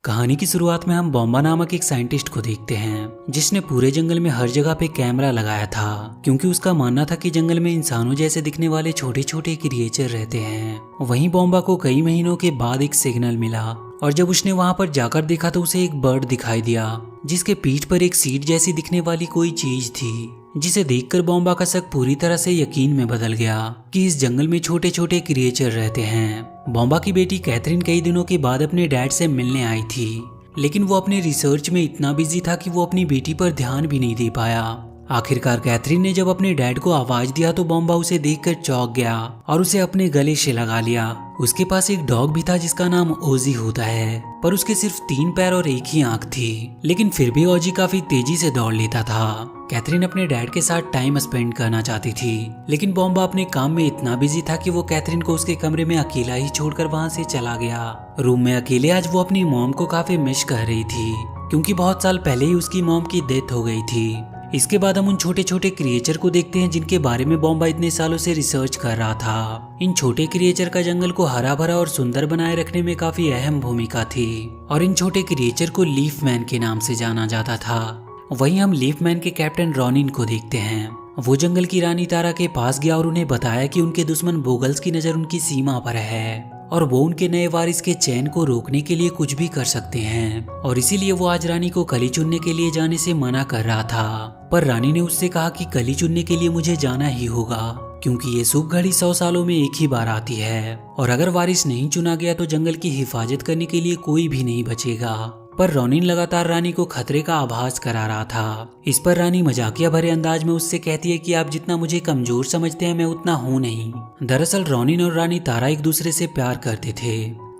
कहानी की शुरुआत में हम बॉम्बा नामक एक साइंटिस्ट को देखते हैं जिसने पूरे जंगल में हर जगह पे कैमरा लगाया था क्योंकि उसका मानना था कि जंगल में इंसानों जैसे दिखने वाले छोटे छोटे क्रिएचर रहते हैं। वहीं बॉम्बा को कई महीनों के बाद एक सिग्नल मिला और जब उसने वहां पर जाकर देखा तो उसे एक बर्ड दिखाई दिया जिसके पीठ पर एक सीट जैसी दिखने वाली कोई चीज थी, जिसे देखकर बॉम्बा का शक पूरी तरह से यकीन में बदल गया कि इस जंगल में छोटे छोटे क्रिएचर रहते हैं। बॉम्बा की बेटी कैथरीन कई दिनों के बाद अपने डैड से मिलने आई थी, लेकिन वो अपने रिसर्च में इतना बिजी था कि वो अपनी बेटी पर ध्यान भी नहीं दे पाया। आखिरकार कैथरीन ने जब अपने डैड को आवाज दिया तो बॉम्बा उसे देखकर चौंक गया और उसे अपने गले से लगा लिया। उसके पास एक डॉग भी था जिसका नाम ओजी होता है, पर उसके सिर्फ 3 पैर और एक ही आंख थी, लेकिन फिर भी ओजी काफी तेजी से दौड़ लेता था। कैथरीन अपने डैड के साथ टाइम स्पेंड करना चाहती थी, लेकिन बॉम्बा अपने काम में इतना बिजी था कि वो कैथरीन को उसके कमरे में अकेला ही छोड़कर वहां से चला गया। रूम में अकेले आज वो अपनी मॉम को काफी मिस कर रही थी क्योंकि बहुत साल पहले ही उसकी मॉम की डेथ हो गई थी। इसके बाद हम उन छोटे छोटे क्रिएचर को देखते हैं जिनके बारे में बॉम्बा इतने सालों से रिसर्च कर रहा था। इन छोटे क्रिएचर का जंगल को हरा भरा और सुंदर बनाए रखने में काफी अहम भूमिका थी और इन छोटे क्रिएचर को लीफ मैन के नाम से जाना जाता था। वहीं हम लीफ मैन के कैप्टन रॉनिन को देखते हैं। वो जंगल की रानी तारा के पास गया और उन्हें बताया कि उनके दुश्मन बोगल्स की नजर उनकी सीमा पर है और वो उनके नए वारिस के चैन को रोकने के लिए कुछ भी कर सकते हैं, और इसीलिए वो आज रानी को कली चुनने के लिए जाने से मना कर रहा था। पर रानी ने उससे कहा कि कली चुनने के लिए मुझे जाना ही होगा क्योंकि ये शुभ घड़ी 100 सालों में एक ही बार आती है और अगर वारिस नहीं चुना गया तो जंगल की हिफाजत करने के लिए कोई भी नहीं बचेगा। पर रॉनिन लगातार रानी को खतरे का आभास करा रहा था। इस पर रानी मजाकिया भरे अंदाज में उससे कहती है कि आप जितना मुझे कमजोर समझते हैं मैं उतना हूँ नहीं। दरअसल रॉनिन और रानी तारा एक दूसरे से प्यार करते थे।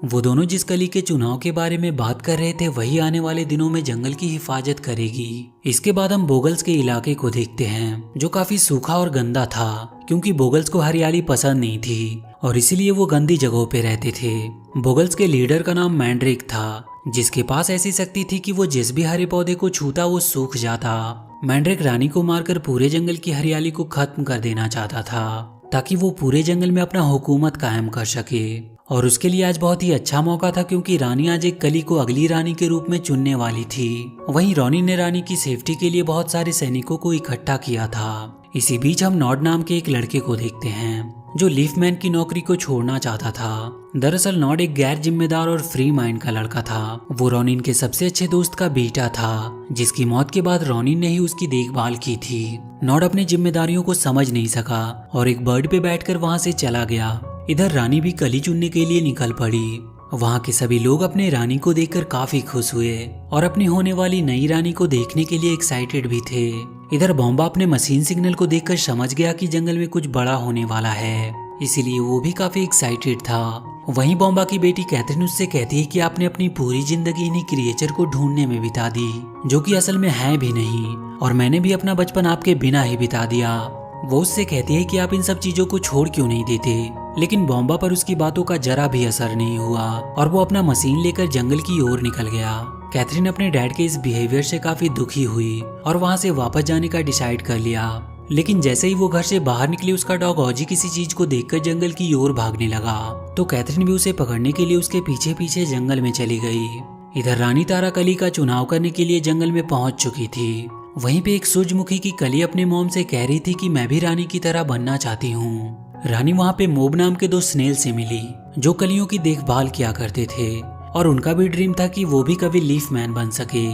वो दोनों जिस कली के चुनाव के बारे में बात कर रहे थे वही आने वाले दिनों में जंगल की हिफाजत करेगी। इसके बाद हम बोगल्स के इलाके को देखते हैं जो काफी सूखा और गंदा था क्योंकि बोगल्स को हरियाली पसंद नहीं थी और इसीलिए वो गंदी जगहों पे रहते थे। बोगल्स के लीडर का नाम मैंड्रिक था जिसके पास ऐसी शक्ति थी कि वो जिस भी हरे पौधे को छूता वो सूख जाता। मैंड्रिक रानी को मारकर पूरे जंगल की हरियाली को खत्म कर देना चाहता था ताकि वो पूरे जंगल में अपना हुकूमत कायम कर सके, और उसके लिए आज बहुत ही अच्छा मौका था क्योंकि रानी आज एक कली को अगली रानी के रूप में चुनने वाली थी। वहीं रॉनिन ने रानी की सेफ्टी के लिए बहुत सारे सैनिकों को इकट्ठा किया था। इसी बीच हम नॉड नाम के एक लड़के को देखते हैं जो लीफ मैन की नौकरी को छोड़ना चाहता था। दरअसल नॉड एक गैर जिम्मेदार और फ्री माइंड का लड़का था। वो रॉनिन के सबसे अच्छे दोस्त का बेटा था जिसकी मौत के बाद रॉनिन ने ही उसकी देखभाल की थी। नॉड अपनी जिम्मेदारियों को समझ नहीं सका और एक बर्ड पे बैठकर वहां से चला गया। इधर रानी भी कली चुनने के लिए निकल पड़ी। वहाँ के सभी लोग अपने रानी को देखकर काफी खुश हुए और अपनी होने वाली नई रानी को देखने के लिए एक्साइटेड भी थे। इधर बॉम्बा अपने मशीन सिग्नल को देखकर समझ गया कि जंगल में कुछ बड़ा होने वाला है, इसीलिए वो भी काफी एक्साइटेड था। वहीं बॉम्बा की बेटी कैथरीन उससे कहती है कि आपने अपनी पूरी जिंदगी इन्हीं क्रिएचर को ढूंढने में बिता दी जो कि असल में है भी नहीं, और मैंने भी अपना बचपन आपके बिना ही बिता दिया। वो उससे कहती है कि आप इन सब चीजों को छोड़ क्यों नहीं देते, लेकिन बॉम्बा पर उसकी बातों का जरा भी असर नहीं हुआ और वो अपना मशीन लेकर जंगल की ओर निकल गया। कैथरीन अपने डैड के इस बिहेवियर से काफी दुखी हुई और वहां से वापस जाने का डिसाइड कर लिया, लेकिन जैसे ही वो घर से बाहर निकली उसका डॉग ओजी किसी चीज को देखकर जंगल की ओर भागने लगा, तो कैथरीन भी उसे पकड़ने के लिए उसके पीछे पीछे जंगल में चली गई। इधर रानी तारा कली का चुनाव करने के लिए जंगल में पहुंच चुकी थी। वहीं पे एक सूरजमुखी की कली अपने मॉम से कह रही थी कि मैं भी रानी की तरह बनना चाहती हूँ। रानी वहाँ पे मोब नाम के 2 स्नेल से मिली जो कलियों की देखभाल किया करते थे और उनका भी ड्रीम था कि वो भी कभी लीफ मैन बन सके।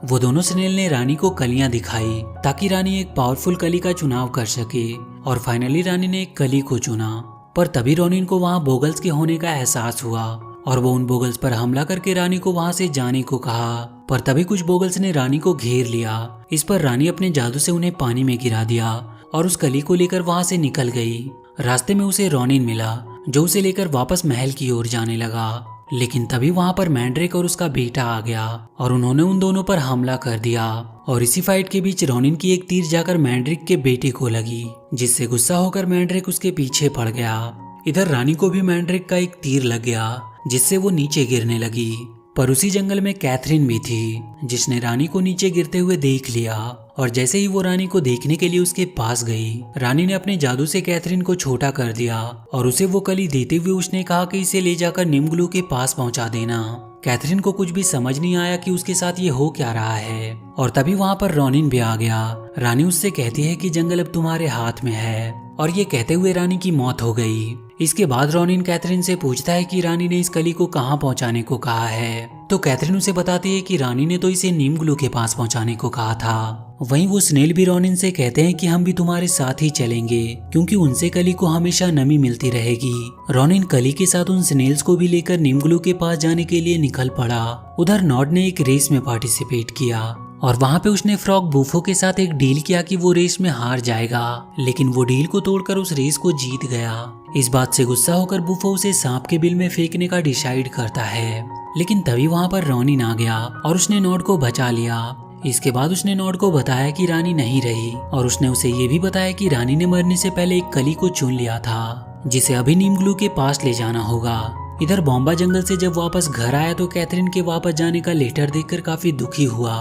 वो दोनों स्नेल ने रानी को कलियां दिखाई ताकि रानी एक पावरफुल कली का चुनाव कर सके, और फाइनली रानी ने एक कली को चुना। पर तभी रॉनिन को वहाँ बोगल्स के होने का एहसास हुआ और वो उन बोगल्स पर हमला करके रानी को वहाँ से जाने को कहा, पर तभी कुछ बोगल्स ने रानी को घेर लिया। इस पर रानी अपने जादू से उन्हें पानी में गिरा दिया और उस कली को लेकर वहाँ से निकल गई। रास्ते में उसे रॉनिन मिला जो उसे लेकर वापस महल की ओर जाने लगा, लेकिन तभी वहाँ पर मैंड्रिक और उसका बेटा आ गया और उन्होंने उन दोनों पर हमला कर दिया। और इसी फाइट के बीच रॉनिन की एक तीर जाकर मैंड्रिक के बेटे को लगी, जिससे गुस्सा होकर मैंड्रिक उसके पीछे पड़ गया। इधर रानी को भी मैंड्रिक का एक तीर लग गया जिससे वो नीचे गिरने लगी। पर उसी जंगल में कैथरीन भी थी जिसने रानी को नीचे गिरते हुए देख लिया, और जैसे ही वो रानी को देखने के लिए उसके पास गई, रानी ने अपने जादू से कैथरीन को छोटा कर दिया और उसे वो कली देते हुए उसने कहा कि इसे ले जाकर निम्गलू के पास पहुंचा देना। कैथरीन को कुछ भी समझ नहीं आया कि उसके साथ ये हो क्या रहा है। और तभी वहाँ पर रॉनिन भी आ गया। रानी उससे कहती है कि जंगल अब तुम्हारे हाथ में है, और ये कहते हुए रानी की मौत हो गई। इसके बाद रॉनिन कैथरीन से पूछता है कि रानी ने इस कली को कहाँ पहुँचाने को कहा है। तो कैथरीन उसे बताती है कि रानी ने तो इसे नीम ग्लू के पास पहुँचाने को कहा था। वहीं वो स्नेल भी रॉनिन से कहते हैं कि हम भी तुम्हारे साथ ही चलेंगे, क्योंकि उनसे कली को हमेशा नमी मिलती रहेगी। रॉनिन कली के साथ उन स्नेल्स को भी लेकर नीम ग्लू के पास जाने के लिए निकल पड़ा। उधर नॉड ने एक रेस में पार्टिसिपेट किया और वहाँ पे उसने फ्रॉग बूफो के साथ एक डील किया कि वो रेस में हार जाएगा, लेकिन वो डील को तोड़कर उस रेस को जीत गया। इस बात से गुस्सा होकर बूफो उसे सांप के बिल में फेंकने का डिसाइड करता है, लेकिन तभी वहाँ पर रॉनिन आ गया और उसने नॉड को बचा लिया। इसके बाद उसने नॉड को बताया कि रानी नहीं रही, और उसने उसे ये भी बताया कि रानी ने मरने से पहले एक कली को चुन लिया था, जिसे अभी नीम ग्लू के पास ले जाना होगा। इधर बॉम्बा जंगल से जब वापस घर आया तो कैथरीन के वापस जाने का लेटर देखकर काफी दुखी हुआ।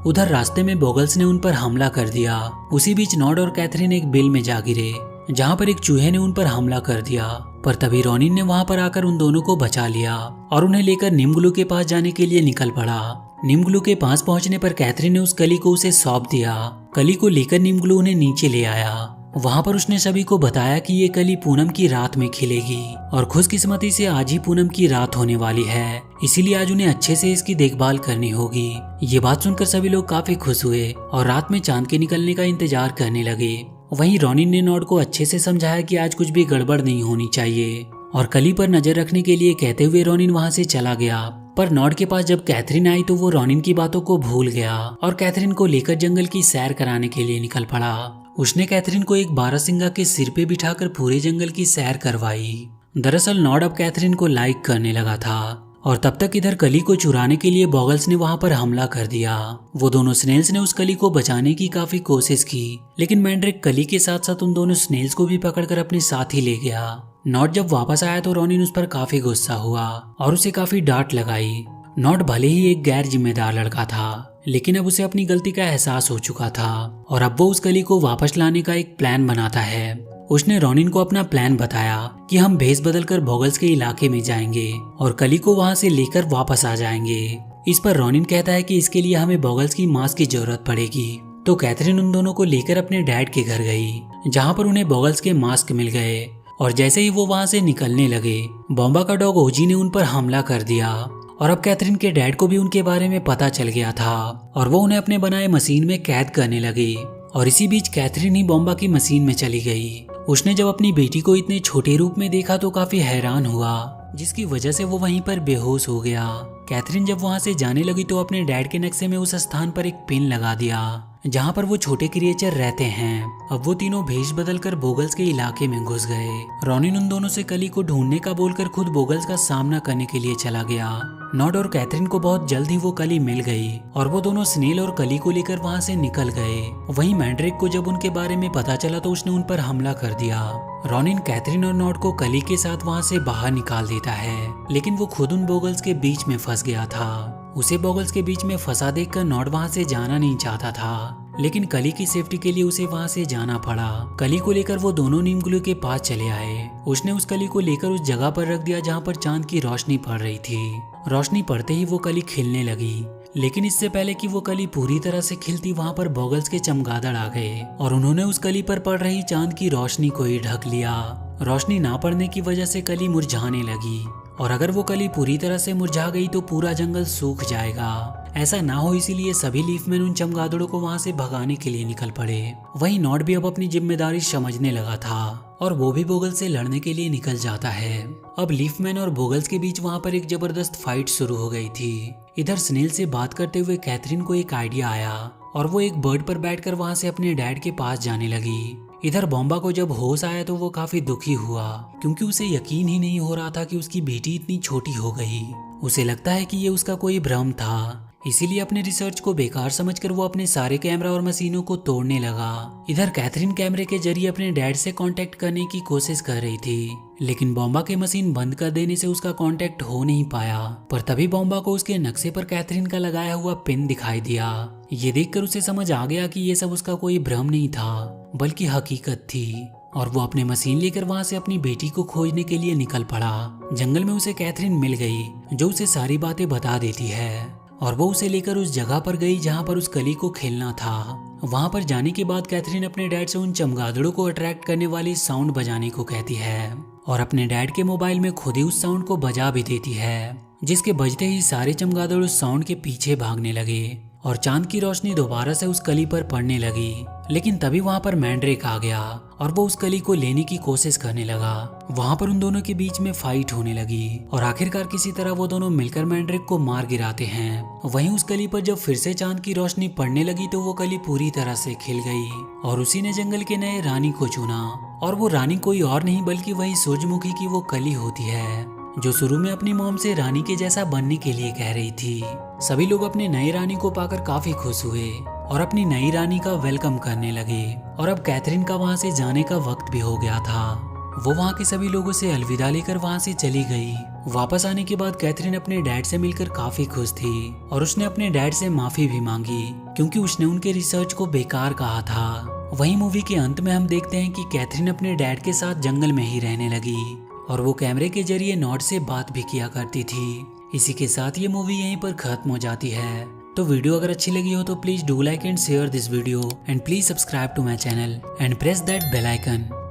उधर रास्ते में बॉगल्स ने उन पर हमला कर दिया। उसी बीच नॉड और कैथरीन एक बिल में जा गिरे, जहाँ पर एक चूहे ने उन पर हमला कर दिया। पर तभी रॉनिन ने वहाँ पर आकर उन दोनों को बचा लिया और उन्हें लेकर नीम ग्लू के पास जाने के लिए निकल पड़ा। नीम ग्लू के पास पहुंचने पर कैथरीन ने उस कली को उसे सौंप दिया। कली को लेकर नीम ग्लू उन्हें नीचे ले आया। वहाँ पर उसने सभी को बताया कि ये कली पूनम की रात में खिलेगी, और खुशकिस्मती से आज ही पूनम की रात होने वाली है, इसीलिए आज उन्हें अच्छे से इसकी देखभाल करनी होगी। ये बात सुनकर सभी लोग काफी खुश हुए और रात में चांद के निकलने का इंतजार करने लगे। वहीं रॉनिन ने नॉड को अच्छे से समझाया कि आज कुछ भी गड़बड़ नहीं होनी चाहिए, और कली पर नजर रखने के लिए कहते हुए रॉनिन वहाँ से चला गया। पर नॉड के पास जब कैथरीन आई तो वो रॉनिन की बातों को भूल गया और कैथरीन को लेकर जंगल की सैर कराने के लिए निकल पड़ा। उसने कैथरीन को एक बारहसिंगा के सिर पे बिठाकर पूरे जंगल की सैर करवाई। दरअसल नॉड अब कैथरीन को लाइक करने लगा था, और तब तक इधर कली को चुराने के लिए बॉगल्स ने वहाँ पर हमला कर दिया। वो दोनों स्नेल्स ने उस कली को बचाने की काफी कोशिश की, लेकिन मैंड्रिक कली के साथ साथ उन दोनों स्नेल्स को भी पकड़कर अपने साथ ही ले गया। नॉड जब वापस आया तो रॉनिन उस पर काफी गुस्सा हुआ और उसे काफी डांट लगाई। नॉड भले ही एक गैर जिम्मेदार लड़का था, लेकिन अब उसे अपनी गलती का एहसास हो चुका था और अब वो उस कली को वापस लाने का एक प्लान बनाता है। उसने रॉनिन को अपना प्लान बताया कि हम भेस बदलकर बॉगल्स के इलाके में जाएंगे और कली को वहां से लेकर वापस आ जाएंगे। इस पर रॉनिन कहता है कि इसके लिए हमें बॉगल्स की मास्क की जरूरत पड़ेगी। तो कैथरीन उन दोनों को लेकर अपने डैड के घर गई, जहाँ पर उन्हें बॉगल्स के मास्क मिल गए। और जैसे ही वो वहां से निकलने लगे, बॉम्बा का डॉग ओजी ने उन पर हमला कर दिया, और अब कैथरीन के डैड को भी उनके बारे में पता चल गया था और वो उन्हें अपने बनाए मशीन में कैद करने लगे। और इसी बीच कैथरीन ही बॉम्बा की मशीन में चली गई। उसने जब अपनी बेटी को इतने छोटे रूप में देखा तो काफी हैरान हुआ, जिसकी वजह से वो वहीं पर बेहोश हो गया। कैथरीन जब वहां से जाने लगी तो अपने डैड के नक्शे में उस स्थान पर एक पिन लगा दिया जहाँ पर वो छोटे क्रिएचर रहते हैं। अब वो तीनों भेष बदलकर बोगल्स के इलाके में घुस गए। रॉनिन उन दोनों से कली को ढूंढने का बोलकर खुद बोगल्स का सामना करने के लिए चला गया। नॉड और कैथरीन को बहुत जल्द ही वो कली मिल गई और वो दोनों स्नेल और कली को लेकर वहाँ से निकल गए। वहीं मैंड्रिक को जब उनके बारे में पता चला तो उसने उन पर हमला कर दिया। रॉनिन कैथरीन और नॉड को कली के साथ वहाँ से बाहर निकाल देता है, लेकिन वो खुद उन बोगल्स के बीच में फंस गया था। उसे बॉगल्स के बीच में फंसा देखकर नॉड वहां से जाना नहीं चाहता था, लेकिन कली की सेफ्टी के लिए उसे वहां से जाना पड़ा। कली को लेकर वो दोनों नीम ग्लू के पास चले आए। उसने उस कली को लेकर उस जगह पर रख दिया जहां पर चांद की रोशनी पड़ रही थी। रोशनी पड़ते ही वो कली खिलने लगी, लेकिन इससे पहले कि वो कली पूरी तरह से खिलती वहां पर बॉगल्स के चमगादड़ आ गए और उन्होंने उस कली पर पड़ रही चांद की रोशनी को ही ढक लिया। रोशनी ना पड़ने की वजह से कली मुरझाने लगी, और अगर वो कली पूरी तरह से मुरझा गई तो पूरा जंगल सूख जाएगा। ऐसा ना हो इसीलिए सभी लीफमैन उन चमगादड़ों को वहां से भगाने के लिए निकल पड़े। वहीं नॉड भी अब अपनी जिम्मेदारी समझने लगा था और वो भी बोगल से लड़ने के लिए निकल जाता है। अब लीफमैन और बोगल्स के बीच वहां पर एक जबरदस्त फाइट शुरू हो गई थी। इधर स्नेल से बात करते हुए कैथरीन को एक आइडिया आया और वो एक बर्ड पर बैठकर वहां से अपने डैड के पास जाने लगी। इधर बॉम्बा को जब होश आया तो वो काफी दुखी हुआ, क्योंकि उसे यकीन ही नहीं हो रहा था कि उसकी बेटी इतनी छोटी हो गई। उसे लगता है कि ये उसका कोई भ्रम था, इसीलिए अपने रिसर्च को बेकार समझकर वो अपने सारे कैमरा और मशीनों को तोड़ने लगा। इधर कैथरीन कैमरे के जरिए अपने डैड से कांटेक्ट करने की कोशिश कर रही थी, लेकिन बॉम्बा के मशीन बंद कर देने से उसका कांटेक्ट हो नहीं पाया। पर तभी बॉम्बा को उसके नक्शे पर कैथरीन का लगाया हुआ पिन दिखाई दिया। ये देखकर उसे समझ आ गया कि ये सब उसका कोई भ्रम नहीं था बल्कि हकीकत थी। और वो अपने मशीन लेकर वहाँ से अपनी बेटी को खोजने के लिए निकल पड़ा। जंगल में उसे कैथरीन मिल गई जो उसे सारी बातें बता देती है और वो उसे लेकर उस जगह पर गई जहाँ पर उस कली को खेलना था। वहाँ पर जाने के बाद कैथरीन अपने डैड से उन चमगादड़ों को अट्रैक्ट करने वाली साउंड बजाने को कहती है और अपने डैड के मोबाइल में खुद ही उस साउंड को बजा भी देती है, जिसके बजते ही सारे चमगादड़ उस साउंड के पीछे भागने लगे और चांद की रोशनी दोबारा से उस कली पर पड़ने लगी। लेकिन तभी वहाँ पर मैंड्रेक आ गया और वो उस कली को लेने की कोशिश करने लगा। वहाँ पर उन दोनों के बीच में फाइट होने लगी और आखिरकार किसी तरह वो दोनों मिलकर मैंड्रेक को मार गिराते हैं। वहीं उस कली पर जब फिर से चांद की रोशनी पड़ने लगी तो वो कली पूरी तरह से खिल गई और उसी ने जंगल के नए रानी को चुना। और वो रानी कोई और नहीं बल्कि वही सूरजमुखी की वो कली होती है जो शुरू में अपनी मॉम से रानी के जैसा बनने के लिए कह रही थी। सभी लोग अपने नई रानी को पाकर काफी खुश हुए और अपनी नई रानी का वेलकम करने लगे और अब कैथरीन का वहाँ से जाने का वक्त भी हो गया था। वो वहाँ के सभी लोगों से अलविदा लेकर वहाँ से चली गई। वापस आने के बाद कैथरीन अपने डैड से मिलकर काफी खुश थी और उसने अपने डैड से माफी भी मांगी क्योंकि उसने उनके रिसर्च को बेकार कहा था। वहीं मूवी के अंत में हम देखते हैं कि कैथरीन अपने डैड के साथ जंगल में ही रहने लगी और वो कैमरे के जरिए नॉट से बात भी किया करती थी। इसी के साथ ये मूवी यहीं पर खत्म हो जाती है। तो वीडियो अगर अच्छी लगी हो तो please do like and share this video and please subscribe to my channel and press that bell icon.